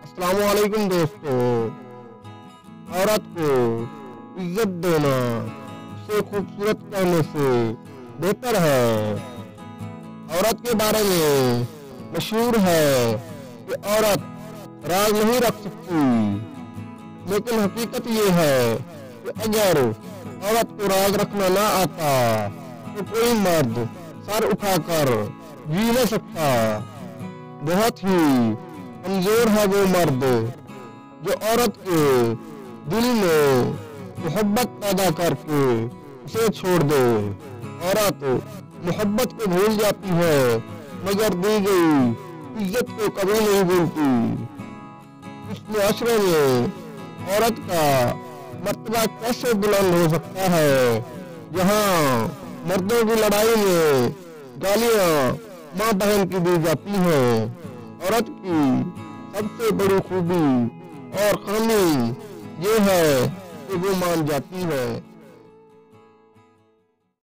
السلام علیکم دوستو، عورت کو عزت دینا اسے خوبصورت کہنے سے بہتر ہے۔ عورت کے بارے میں مشہور ہے کہ عورت راز نہیں رکھ سکتی، لیکن حقیقت یہ ہے کہ اگر عورت کو راز رکھنا نہ آتا تو کوئی مرد سر اٹھا کر جی نہ سکتا۔ بہت ہی کمزور ہے وہ مرد جو عورت کے دل میں محبت پیدا کر کے اسے چھوڑ دے۔ عورت محبت کو بھول جاتی ہے مگر دی گئی عزت کو کبھی نہیں بھولتی۔ اس معاشرے میں عورت کا مرتبہ کیسے بلند ہو سکتا ہے جہاں مردوں کی لڑائی میں گالیاں ماں بہن کی دی جاتی ہیں۔ عورت کی سب سے بڑی خوبی اور خامی یہ ہے کہ وہ مان جاتی ہے۔